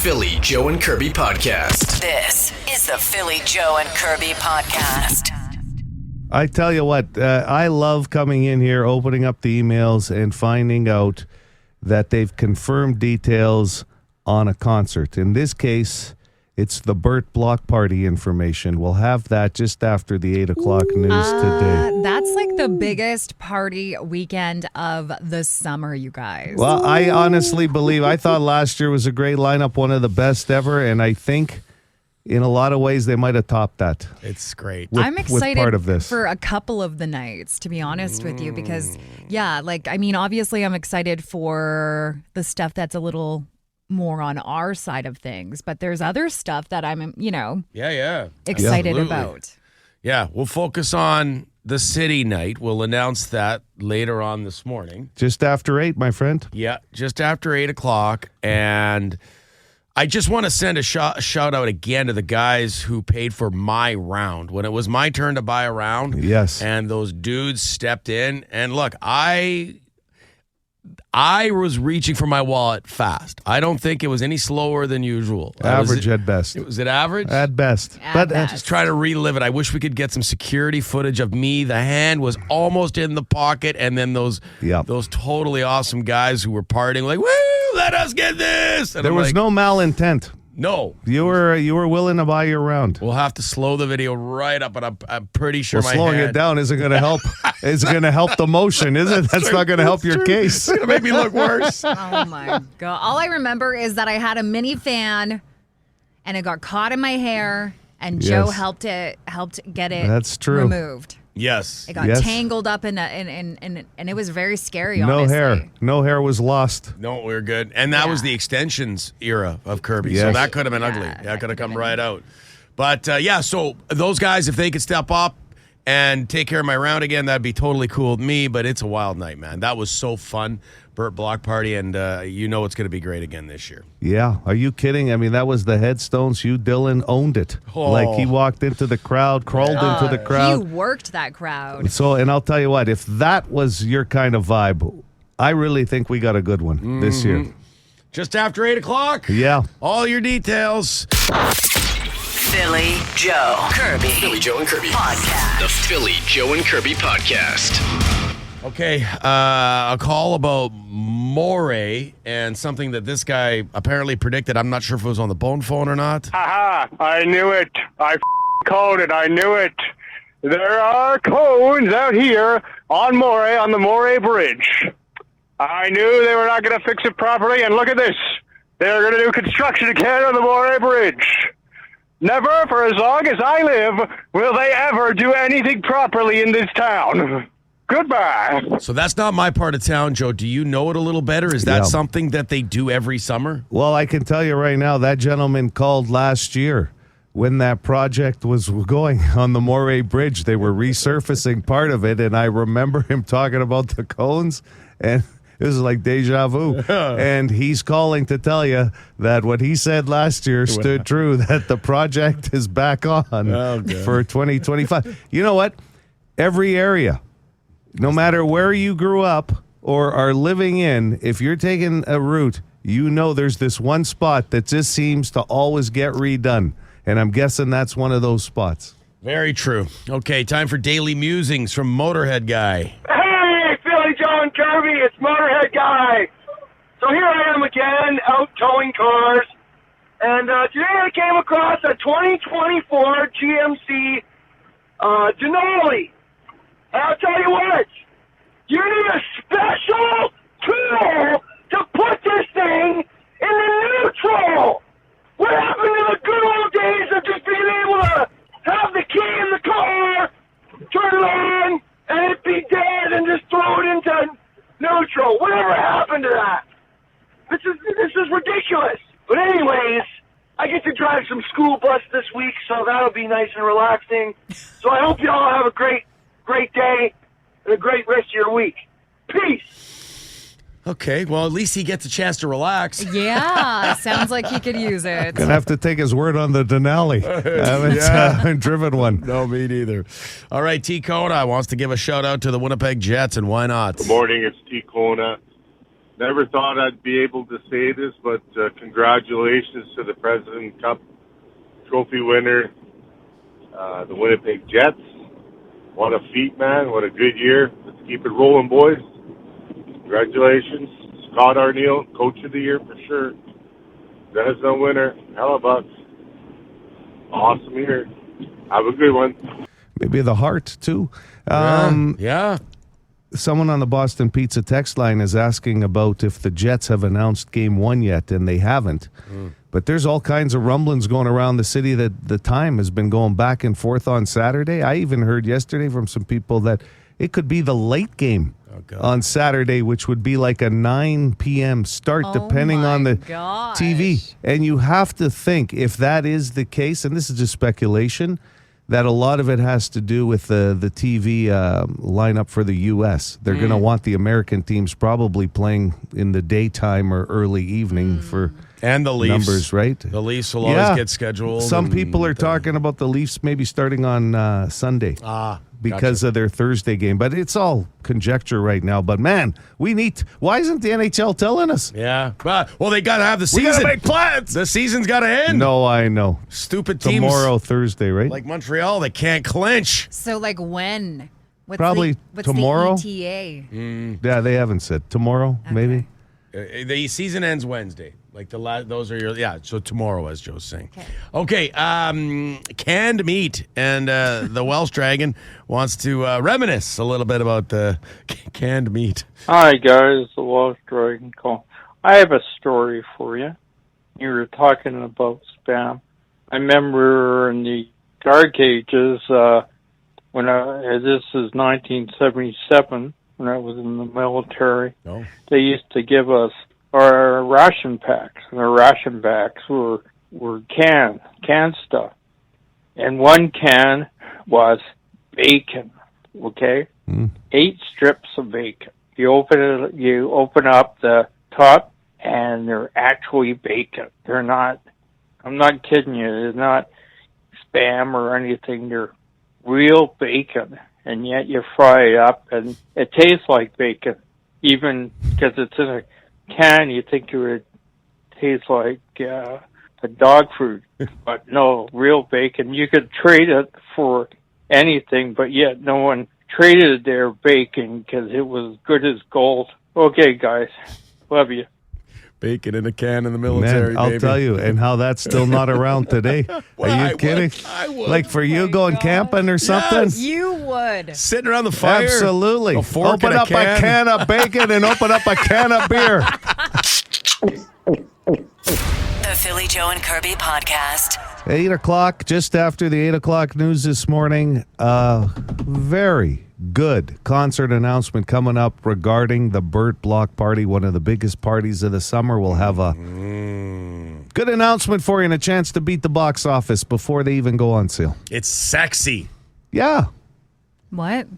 Philly Joe and Kirby Podcast. This is the Philly Joe and Kirby Podcast. I tell you what, I love coming in here, opening up the emails, and finding out that they've confirmed details on a concert. In this case, it's the Burt Block Party information. We'll have that just after the 8 o'clock news today. That's like the biggest party weekend of the summer, you guys. Well, I honestly believe, I thought last year was a great lineup, one of the best ever, and I think in a lot of ways they might have topped that. It's great. I'm excited part of this. for a couple of the nights, to be honest with you, because, obviously I'm excited for the stuff that's a little more on our side of things, but there's other stuff that I'm, excited about. Yeah, we'll focus on the city night. We'll announce that later on this morning. Just after 8, my friend. Yeah, just after 8 o'clock. And I just want to send a shout out again to the guys who paid for my round. When it was my turn to buy a round. Yes. And those dudes stepped in. And look, I was reaching for my wallet fast. I don't think it was any slower than usual. Average at best. Was it average? At best. Just trying to relive it. I wish we could get some security footage of me. The hand was almost in the pocket, and then those totally awesome guys who were partying like, woo, let us get this. And there was no malintent. No. You were willing to buy your round. We'll have to slow the video right up, but I'm pretty sure slowing it down isn't going to help. It's going to help the motion, is it? That's not going to help your case. It's going to make me look worse. Oh, my God. All I remember is that I had a mini fan, and it got caught in my hair, and Joe helped get it That's true. removed. Yes. It got tangled up and it was very scary, honestly. No hair was lost. No, we're good. And that was the extensions era of Kirby. Yes. So that could have been ugly. That could have come right out. But, so those guys, if they could step up and take care of my round again, that'd be totally cool with me. But it's a wild night, man. That was so fun. Burt Block Party, and it's going to be great again this year. Yeah. Are you kidding? I mean, that was the headstones. Dylan, owned it. Oh. Like, he walked into the crowd, crawled into the crowd. He worked that crowd. So, and I'll tell you what, if that was your kind of vibe, I really think we got a good one this year. Just after 8 o'clock. Yeah. All your details. Philly Joe Kirby. Philly Joe and Kirby Podcast. The Philly Joe and Kirby Podcast. Okay, a call about Moray and something that this guy apparently predicted. I'm not sure if it was on the bone phone or not. Aha! I knew it. I called it. I knew it. There are cones out here on Moray, on the Moray Bridge. I knew they were not going to fix it properly, and look at this. They're going to do construction again on the Moray Bridge. Never, for as long as I live, will they ever do anything properly in this town. Goodbye. So that's not my part of town, Joe. Do you know it a little better? Is that something that they do every summer? Well, I can tell you right now, that gentleman called last year when that project was going on the Moray Bridge. They were resurfacing part of it, and I remember him talking about the cones, and it was like deja vu. And he's calling to tell you that what he said last year stood true, that the project is back on for 2025. You know what? Every area, no matter where you grew up or are living in, if you're taking a route, there's this one spot that just seems to always get redone. And I'm guessing that's one of those spots. Very true. Okay, time for Daily Musings from Motorhead Guy. Hey, Philly Joe and Kirby, it's Motorhead Guy. So here I am again, out towing cars. And today I came across a 2024 GMC Denali. And I'll tell you what, you need a special tool to put this thing in the neutral. What happened to the good old days of just being able to have the key in the car, turn it on, and it be dead, and just throw it into neutral? Whatever happened to that? This is ridiculous. But anyways, I get to drive some school bus this week, so that'll be nice and relaxing. So I hope you all have a great day and a great rest of your week. Peace. Okay, well, at least he gets a chance to relax. Yeah, sounds like he could use it. Gonna have to take his word on the Denali. I haven't driven one. No, me neither. All right, T. Kona wants to give a shout out to the Winnipeg Jets, and why not? Good morning, it's T. Kona. Never thought I'd be able to say this, but congratulations to the President Cup trophy winner, the Winnipeg Jets. What a feat, man. What a good year. Let's keep it rolling, boys. Congratulations. Scott Arneal, Coach of the Year for sure. Vezina winner, Hellebucks. Awesome year. Have a good one. Maybe the heart, too. Yeah. Someone on the Boston Pizza text line is asking about if the Jets have announced Game 1 yet, and they haven't. But there's all kinds of rumblings going around the city that the time has been going back and forth on Saturday. I even heard yesterday from some people that it could be the late game on Saturday, which would be like a 9 p.m. start, depending on the TV. And you have to think, if that is the case, and this is just speculation, that a lot of it has to do with the TV lineup for the U.S. They're going to want the American teams probably playing in the daytime or early evening for and the Leafs numbers, right? The Leafs will always get scheduled. Some people are talking about the Leafs maybe starting on Sunday because of their Thursday game. But it's all conjecture right now. But, man, why isn't the NHL telling us? Yeah. Well, they got to have the season. We got to make plans. The season's got to end. No, I know. Stupid teams. Tomorrow, Thursday, right? Like Montreal, they can't clinch. So, like, when? Probably tomorrow. What's the ETA? Yeah, they haven't said. Tomorrow, maybe. The season ends Wednesday. Like those are your so tomorrow, as Joe's saying. Okay, canned meat, and the Welsh Dragon wants to reminisce a little bit about the canned meat. Hi guys, the Welsh Dragon call. I have a story for you. You were talking about spam. I remember in the dark ages when this is 1977 when I was in the military. They used to give us our ration packs, and our ration packs were canned stuff. And one can was bacon, okay? 8 strips of bacon. You open up the top, and they're actually bacon. They're not, I'm not kidding you, they're not spam or anything. They're real bacon, and yet you fry it up, and it tastes like bacon, even because it's in a can. You think it would taste like a dog food, but no, real bacon. You could trade it for anything, but yet no one traded their bacon because it was good as gold. Okay, guys, love you. Bacon in a can in the military, Man, I'll tell you, and how that's still not around today. Are you kidding? I would. Like for you going camping or something? Yes. You would. Sitting around the fire. Absolutely. Open up a can of bacon and open up a can of beer. The Philly Joe and Kirby Podcast. 8 o'clock, just after the 8 o'clock news this morning. Very good concert announcement coming up regarding the Burt Block Party, one of the biggest parties of the summer. We'll have a good announcement for you and a chance to beat the box office before they even go on sale. It's sexy. Yeah. What?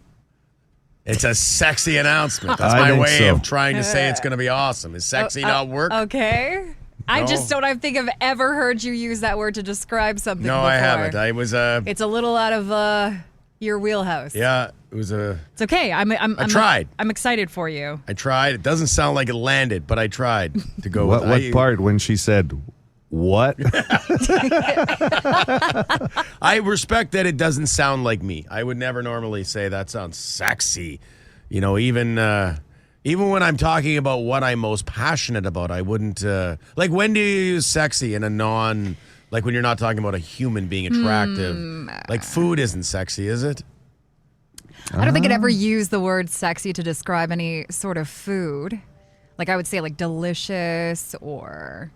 It's a sexy announcement. That's I my think way so. of trying to say it's going to be awesome. Is sexy not work? Okay. I just don't think I've ever heard you use that word to describe something No, before. I haven't. I was It's a little out of your wheelhouse. Yeah, it was a. It's okay. I tried. I'm excited for you. I tried. It doesn't sound like it landed, but I tried to go with What part when she said, what? I respect that it doesn't sound like me. I would never normally say that sounds sexy. You know, even when I'm talking about what I'm most passionate about, I wouldn't like, when do you use sexy in a non, like when you're not talking about a human being attractive? Like food isn't sexy, is it? I don't think I'd ever use the word sexy to describe any sort of food. Like I would say like delicious or,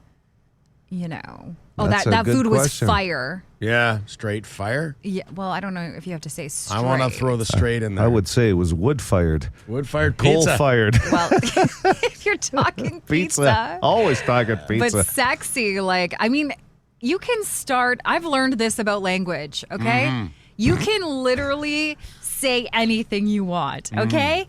you know. Oh, That's a that good food was question. fire. Yeah, straight fire. Yeah, well, I don't know if you have to say straight. I want to throw the straight in there. I would say it was wood-fired. Wood-fired pizza. Coal-fired. Well, if you're talking pizza. Always talking pizza. But sexy, like, I mean, you can start. I've learned this about language, okay? You can literally say anything you want, okay?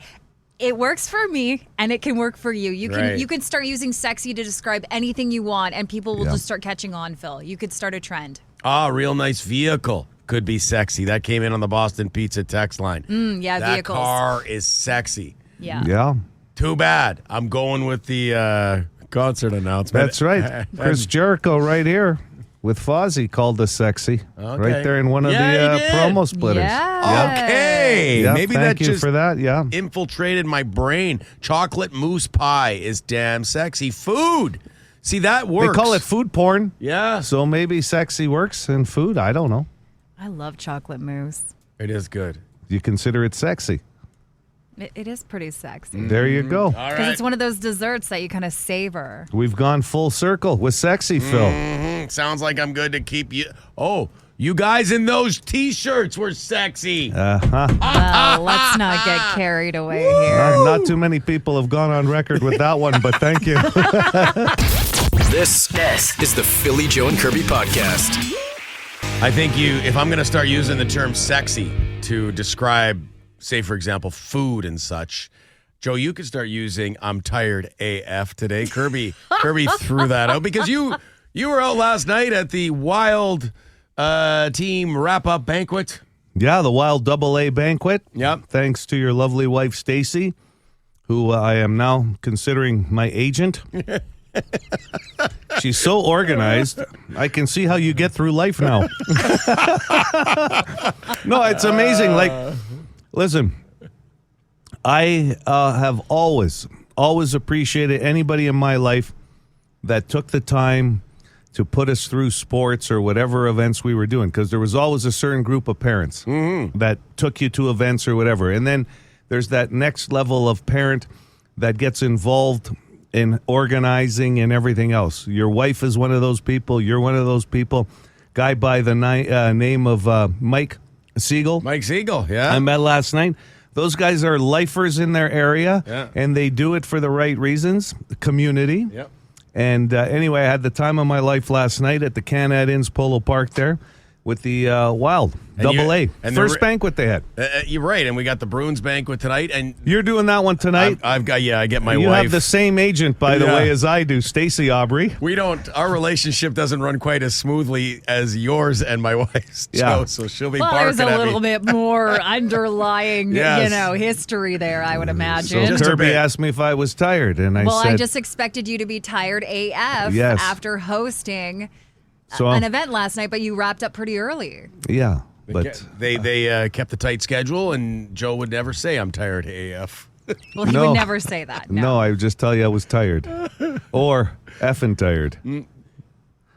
It works for me, and it can work for you. You can start using sexy to describe anything you want, and people will just start catching on, Phil. You could start a trend. Real nice vehicle. Could be sexy. That came in on the Boston Pizza text line. Yeah, that vehicles. car is sexy. Yeah. Yeah. Too bad. I'm going with the concert announcement. That's right. Chris Jericho right here with Fozzy called us sexy. Okay. Right there in one of Yeah, he the did. promo splitters. Yeah. Okay. Yeah, Maybe thank that you just for that. Yeah. infiltrated my brain. Chocolate mousse pie is damn sexy. Food. See, that works. They call it food porn. Yeah. So maybe sexy works in food. I don't know. I love chocolate mousse. It is good. You consider it sexy. It is pretty sexy. There you go. All Because right. it's one of those desserts that you kind of savor. We've gone full circle with sexy, Phil. Sounds like I'm good to keep you. Oh, you guys in those T-shirts were sexy. Uh-huh. Let's not get carried away here. Not too many people have gone on record with that one, but thank you. This is the Philly Joe and Kirby podcast. I think if I'm going to start using the term sexy to describe, say, for example, food and such, Joe, you could start using "I'm tired AF" today. Kirby threw that out because you were out last night at the Wild team wrap-up banquet. Yeah, the Wild AA banquet. Yep. Thanks to your lovely wife, Stacy, who I am now considering my agent. She's so organized. I can see how you get through life now. No, it's amazing. Like, listen, I have always appreciated anybody in my life that took the time to put us through sports or whatever events we were doing, because there was always a certain group of parents that took you to events or whatever. And then there's that next level of parent that gets involved in organizing and everything else. Your wife is one of those people. You're one of those people. Guy by the name of Mike Siegel. Mike Siegel, yeah. I met last night. Those guys are lifers in their area, and they do it for the right reasons. Community. Yep. And anyway, I had the time of my life last night at the Canad Inns Polo Park there with the Wild AA. and First banquet they had. You're right, and we got the Bruins banquet tonight, and You're doing that one tonight? I get my You wife. have the same agent, by the Yeah. way, as I do, Stacey Aubrey. Our relationship doesn't run quite as smoothly as yours and my wife's, Yeah. Joe, so she'll be Well, barking there's a at little me. bit more underlying, Yes. history there, I would So imagine. Just a Kirby bit. asked me if I was tired, and I Well, said, I just expected you to be tired AF Yes. after hosting so, an event last night, but you wrapped up pretty early. yeah. But They kept the tight schedule, and Joe would never say, "I'm tired AF." Well, he No. would never say that. no, I would just tell you I was tired. Or effing tired. Yeah, But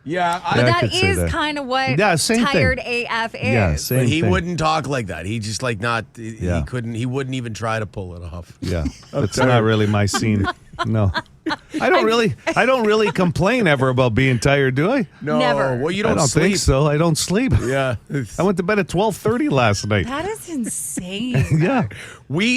Yeah, I that could say is that. kind of what Yeah, same tired thing. AF is. Yeah, same but he thing. wouldn't talk like that. He just Yeah. He wouldn't even try to pull it off. Yeah, that's not really my scene. No, I don't really complain ever about being tired, do I? No, Never. well, you I don't don't sleep. think so. I don't sleep. Yeah, I went to bed at 12:30 last night. That is insane. Yeah,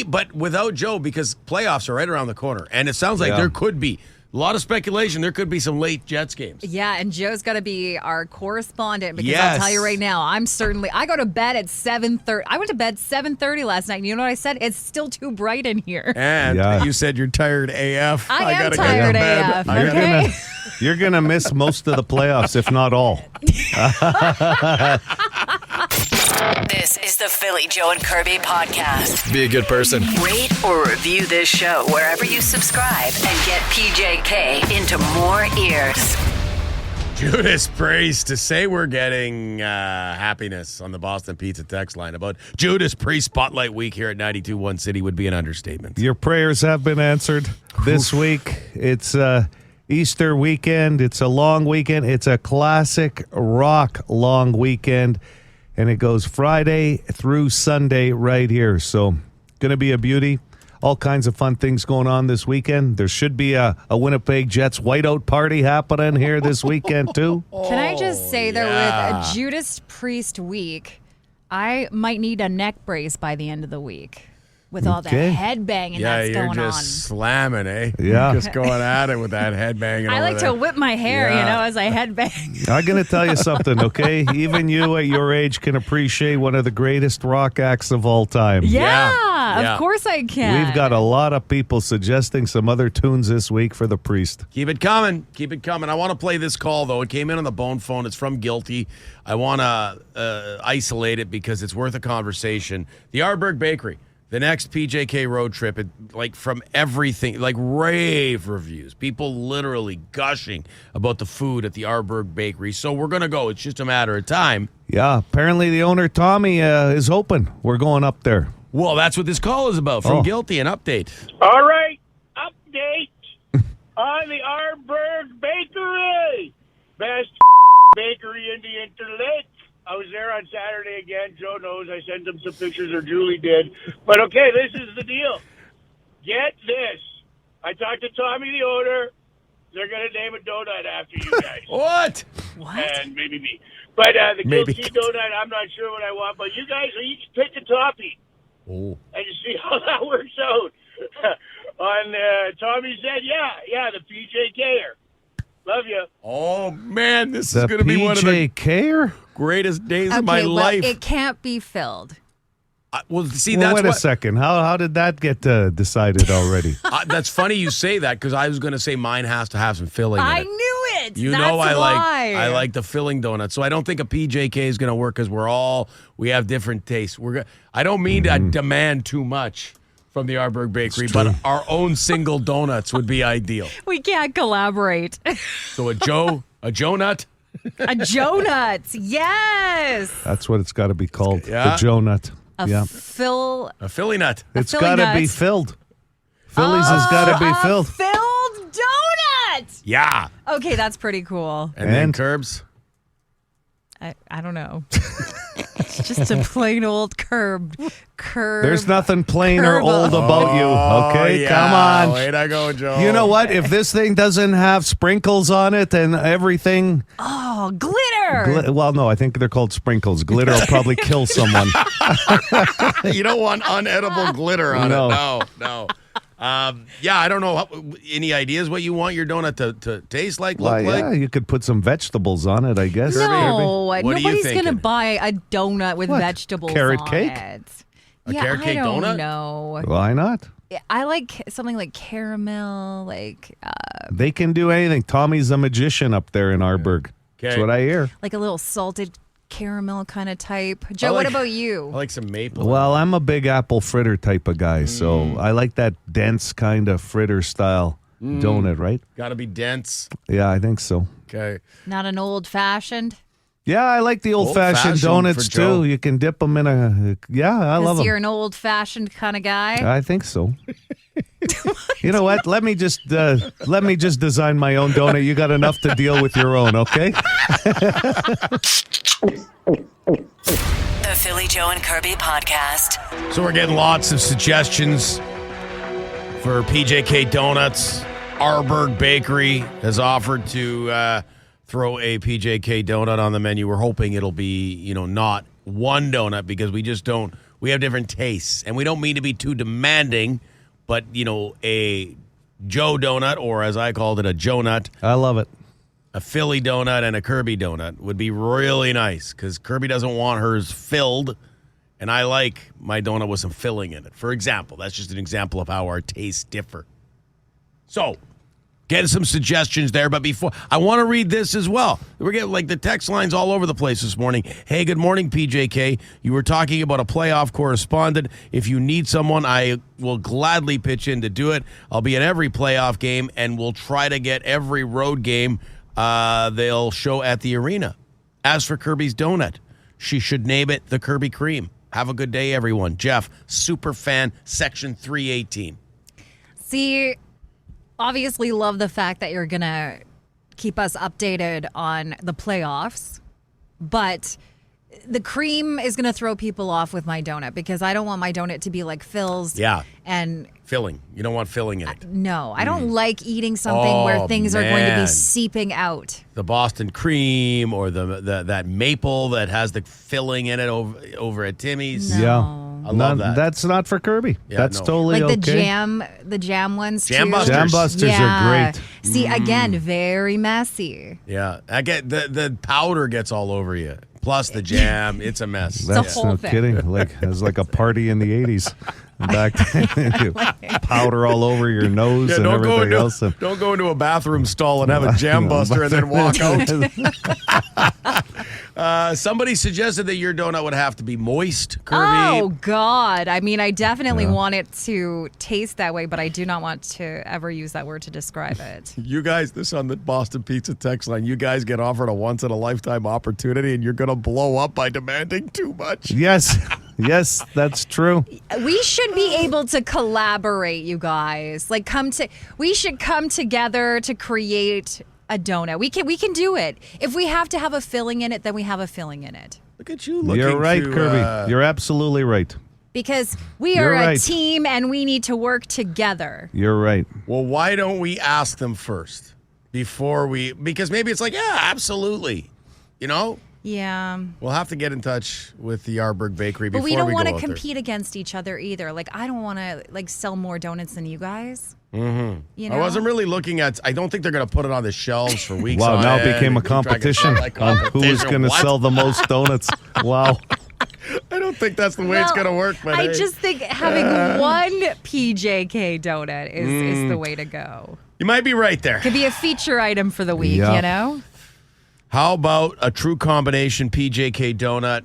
but without Joe, because playoffs are right around the corner, and it sounds like Yeah. there could be a lot of speculation. There could be some late Jets games. Yeah, and Joe's got to be our correspondent because I'll Yes. tell you right now, I go to bed at 7:30. I went to bed 7:30 last night, and you know what I said? It's still too bright in here. And Yeah. you said you're tired AF. I am gotta tired get to bed. AF, You're okay? you're gonna miss most of the playoffs, if not all. This is the Philly Joe and Kirby podcast. Be a good person. Rate or review this show wherever you subscribe and get PJK into more ears. Judas Priest to say we're getting happiness on the Boston Pizza text line about Judas Priest Spotlight Week here at 92.1 City would be an understatement. Your prayers have been answered this week. It's Easter weekend. It's a long weekend. It's a classic rock long weekend. And it goes Friday through Sunday right here. So, going to be a beauty. All kinds of fun things going on this weekend. There should be a Winnipeg Jets whiteout party happening here this weekend, too. Can I just say that with a Judas Priest week, I might need a neck brace by the end of the week with all the Okay. headbanging Yeah, that's you're going just slamming, eh? Yeah. Just going at it with that headbanging. on. I like to whip my hair, Yeah. as I headbang. I'm going to tell you something, okay? Even you at your age can appreciate one of the greatest rock acts of all time. Yeah. Of course I can. We've got a lot of people suggesting some other tunes this week for the Priest. Keep it coming. Keep it coming. I want to play this call, though. It came in on the bone phone. It's from Guilty. I want to isolate it because it's worth a conversation. The Arborg Bakery. The next PJK road trip, from everything, rave reviews. People literally gushing about the food at the Arborg Bakery. So we're going to go. It's just a matter of time. Yeah, apparently the owner, Tommy, is open. We're going up there. Well, that's what this call is about. From Guilty, an update. All right, update on the Arborg Bakery. Best bakery in the Interlake. I was there on Saturday again. Joe knows I sent him some pictures, or Julie did. But, okay, this is the deal. Get this. I talked to Tommy, the owner. They're going to name a donut after you guys. What? And maybe me. But the guilty donut, I'm not sure what I want. But you guys will each pick a topping. Oh. And you see how that works out. Tommy said, yeah, the PJKer. Love you. Oh, man, this is going to be one of the greatest days of my life. Well, it can't be filled. Wait a second. How did that get decided already? That's funny you say that, because I was going to say mine has to have some filling in it. I knew it. You That's know why. I like the filling donut. So I don't think a PJK is going to work, because we have different tastes. I don't mean to demand too much from the Arborg Bakery, but our own single donuts would be ideal. We can't collaborate. So a Joe nut? A Joe Nuts, yes. That's what it's got to be called. Yeah. The Joe Nut. A Philly nut. It's got to be filled. Phillies has got to be filled. Filled donut. Yeah. Okay, that's pretty cool. And then curbs? I don't know. It's just a plain old curb. There's nothing plain or old about you, okay? Yeah. Come on. Way to go, Joe. You know what? If this thing doesn't have sprinkles on it and everything... Oh, glitter. Well, no, I think they're called sprinkles. Glitter will probably kill someone. You don't want unedible glitter on it. No. I don't know. Any ideas what you want your donut to taste like, look like? Yeah, you could put some vegetables on it, I guess. No, What are you nobody's going to thinking? buy a donut with vegetables Carrot on cake? it. A carrot cake donut? No. Why not? I like something like caramel, They can do anything. Tommy's a magician up there in Arborg. That's what I hear. like a little salted caramel kind of type. Joe, what about you? I like some maple. Well, I'm a big apple fritter type of guy, so I like that dense kind of fritter style donut, right? Got to be dense. Yeah, I think so. Okay. Not an old fashioned. Yeah, I like the old-fashioned donuts, for Joe. too. You can dip them in a... Yeah, I love them. You're an old fashioned kind of guy. I think so. You know what? Let me just design my own donut. You got enough to deal with your own, okay? The Philly Joe and Kirby podcast. So we're getting lots of suggestions for PJK Donuts. Arborg Bakery has offered to throw a PJK donut on the menu. We're hoping it'll be, not one donut, because we have different tastes. And we don't mean to be too demanding, but, a Joe donut, or as I called it, a Joe nut. I love it. A Philly donut and a Kirby donut would be really nice, because Kirby doesn't want hers filled, and I like my donut with some filling in it. For example, that's just an example of how our tastes differ. So, get some suggestions there, but before, I want to read this as well. We're getting the text lines all over the place this morning. Hey, good morning, PJK. You were talking about a playoff correspondent. If you need someone, I will gladly pitch in to do it. I'll be in every playoff game, and we'll try to get every road game they'll show at the arena. As for Kirby's donut, she should name it the Kirby Cream. Have a good day, everyone. Jeff, super fan, section 318. See, obviously love the fact that you're going to keep us updated on the playoffs, but the cream is going to throw people off with my donut, because I don't want my donut to be like Phil's. Yeah. And filling. You don't want filling in it. no, I don't like eating something where things are going to be seeping out. The Boston cream, or that maple that has the filling in it over at Timmy's. No. Yeah. I love that. That's not for Kirby. Yeah, that's no. totally Like okay. the jam ones Jam too. Busters. Jam Busters are great. See, again, very messy. Yeah. I get the powder gets all over you. Plus the jam. It's a mess. That's whole no thing. kidding. It was like a party in the 80s. Back then, powder all over your nose and everything else. Don't go into a bathroom stall and have a jam buster and then walk out. Somebody suggested that your donut would have to be moist, Kirby. Oh, God. I mean, I definitely want it to taste that way, but I do not want to ever use that word to describe it. You guys, this on the Boston Pizza text line, you guys get offered a once-in-a-lifetime opportunity, and you're going to blow up by demanding too much. Yes. Yes, that's true. We should be able to collaborate, you guys. Like, we should come together to create a donut. We can do it. If we have to have a filling in it, then we have a filling in it. Look at you looking You're right, to, Kirby. You're absolutely right. Because we You're are a right. team and we need to work together. You're right. Well, why don't we ask them first before because maybe it's like, yeah, absolutely. You know? Yeah. We'll have to get in touch with the Arborg Bakery before But we we don't go want to out there. compete against each other either. Like, I don't want to sell more donuts than you guys. Mm-hmm. You know? I wasn't really looking at. I don't think they're going to put it on the shelves for weeks. Wow, on now it end. became a Keep track of competition like on who is competition. going to What? sell the most donuts. Wow. I don't think that's the way it's going to work. But I hey. just think having one PJK donut is the way to go. You might be right there. Could be a feature item for the week, Yeah. you know? How about a true combination PJK donut?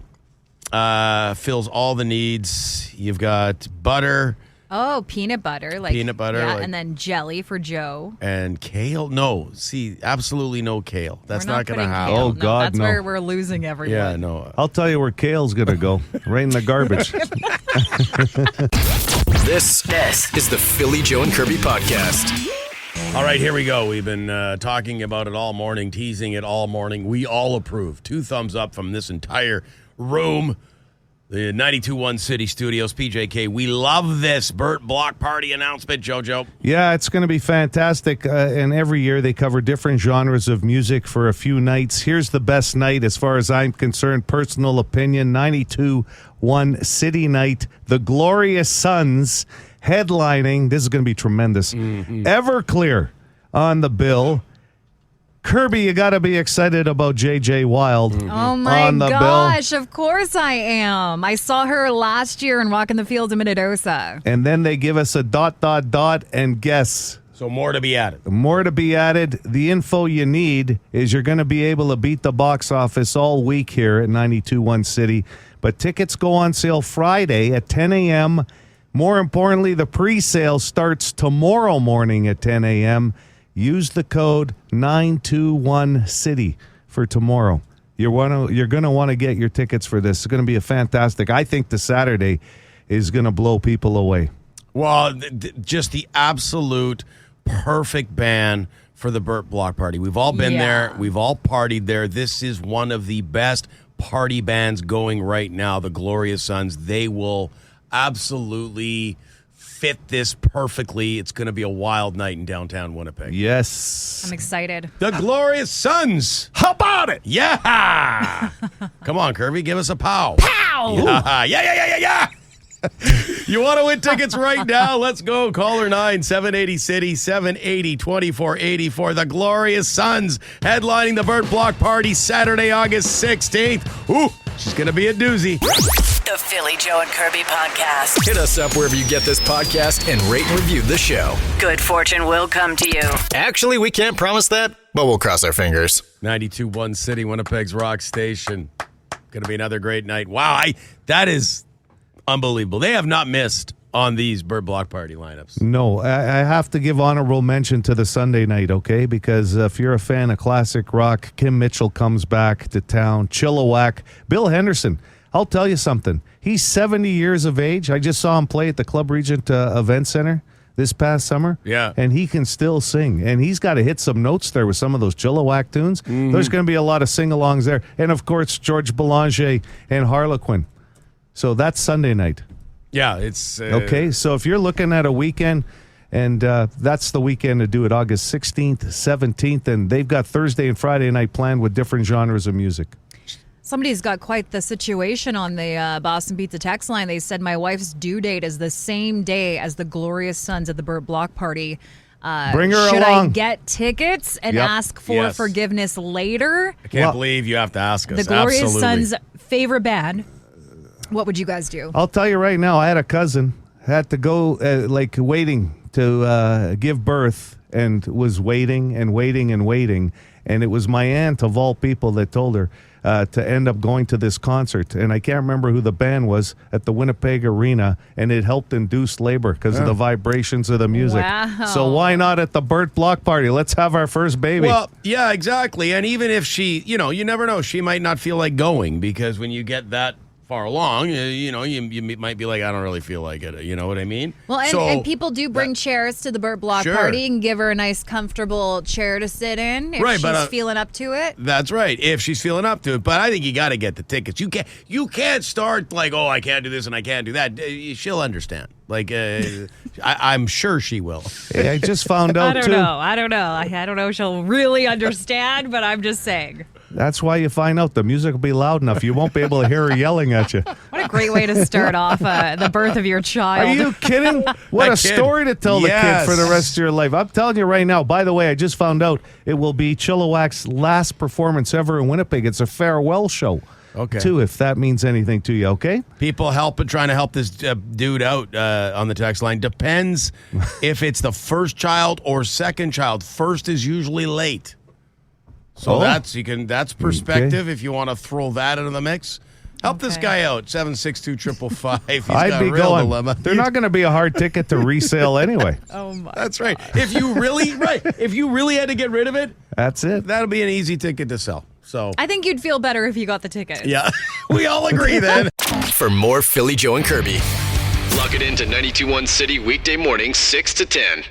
Fills all the needs. You've got butter Oh, peanut butter. Peanut butter, Yeah, like- and then jelly for Joe. and kale. No, see, absolutely no kale. That's We're not going to putting happen. kale. Oh, No, God, that's no. where we're losing everyone. Yeah, no. I'll tell you where kale's going to go. Right in the garbage. This is the Philly Joe and Kirby podcast. All right, here we go. We've been talking about it all morning, teasing it all morning. We all approve. 2 thumbs up from this entire room. The 92.1 City Studios, PJK. We love this Burt Block Party announcement, JoJo. Yeah, it's going to be fantastic. And every year they cover different genres of music for a few nights. Here's the best night as far as I'm concerned. Personal opinion, 92.1 City Night. The Glorious Sons headlining. This is going to be tremendous. Everclear on the bill. Kirby, you got to be excited about J.J. Wild Oh my on the gosh, of course I am. I saw her last year in Walking the Fields in Minnedosa. bill. And then they give us a ... and guess. So more to be added. More to be added. The info you need is you're going to be able to beat the box office all week here at 92.1 City. But tickets go on sale Friday at 10 a.m. More importantly, the pre-sale starts tomorrow morning at 10 a.m. Use the code 921CITY for tomorrow. You're going to want to get your tickets for this. It's going to be a fantastic. I think the Saturday is going to blow people away. Well, just the absolute perfect band for the Burt Block Party. We've all been there. We've all partied there. This is one of the best party bands going right now, the Glorious Sons. They will absolutely fit this perfectly. It's going to be a wild night in downtown Winnipeg. Yes. I'm excited. The Glorious Sons. How about it? Yeah. Come on, Kirby. Give us a pow. Pow! Yeah. You want to win tickets right now? Let's go. Caller 9-780-CITY, 780-2484. The Glorious Sons headlining the Burt Block Party Saturday, August 16th. Ooh, she's going to be a doozy. The Philly Joe and Kirby podcast. Hit us up wherever you get this podcast and rate and review the show. Good fortune will come to you. Actually, we can't promise that, but we'll cross our fingers. 92.1 City, Winnipeg's rock station. Going to be another great night. Wow, that is unbelievable. They have not missed on these Burt Block Party lineups. No, I have to give honorable mention to the Sunday night, okay? Because if you're a fan of classic rock, Kim Mitchell comes back to town. Chilliwack. Bill Henderson. I'll tell you something. He's 70 years of age. I just saw him play at the Club Regent Event Center this past summer. Yeah. And he can still sing. And he's got to hit some notes there with some of those Chilliwack tunes. There's going to be a lot of sing-alongs there. And, of course, George Belanger and Harlequin. So that's Sunday night. Yeah, it's... Okay, so if you're looking at a weekend, and that's the weekend to do it, August 16th, 17th, and they've got Thursday and Friday night planned with different genres of music. Somebody's got quite the situation on the Boston Pizza text line. They said my wife's due date is the same day as the Glorious Sons at the Burt Block Party. Bring her should along. I get tickets and Yep. ask for Yes. forgiveness later? I can't Well, believe you have to ask us. The Glorious Absolutely. Sons' favorite band. What would you guys do? I'll tell you right now, I had a cousin, had to go, waiting to give birth, and was waiting. And it was my aunt, of all people, that told her to end up going to this concert. And I can't remember who the band was at the Winnipeg Arena, and it helped induce labor because of the vibrations of the music. Wow. So why not at the Burt Block Party? Let's have our first baby. Well, yeah, exactly. And even if she, you never know. She might not feel like going, because when you get that far along, you might be like, I don't really feel like it. You know what I mean? Well, and people do bring chairs to the Burt Block Sure. Party and give her a nice, comfortable chair to sit in if she's feeling up to it. That's right, if she's feeling up to it. But I think you got to get the tickets. You can't start like, oh, I can't do this and I can't do that. She'll understand. Like, I'm sure she will. Hey, I just found out, I don't know. I don't know if she'll really understand, but I'm just saying. That's why you find out the music will be loud enough. You won't be able to hear her yelling at you. What a great way to start off the birth of your child. Are you kidding? What a story to tell the kid for the rest of your life. I'm telling you right now, by the way, I just found out it will be Chilliwack's last performance ever in Winnipeg. It's a farewell show. Okay. Too, if that means anything to you, okay? People trying to help this dude out on the text line. Depends if it's the first child or second child. First is usually late. So that's perspective if you want to throw that into the mix. Help this guy out. 762-555. He's got a real dilemma. They're not going to be a hard ticket to resale anyway. Oh my! That's right. If you really had to get rid of it, that's it. That'll be an easy ticket to sell. So I think you'd feel better if you got the ticket. Yeah, we all agree then. For more Philly, Joe, and Kirby, log it into 92.1 City weekday mornings 6 to 10.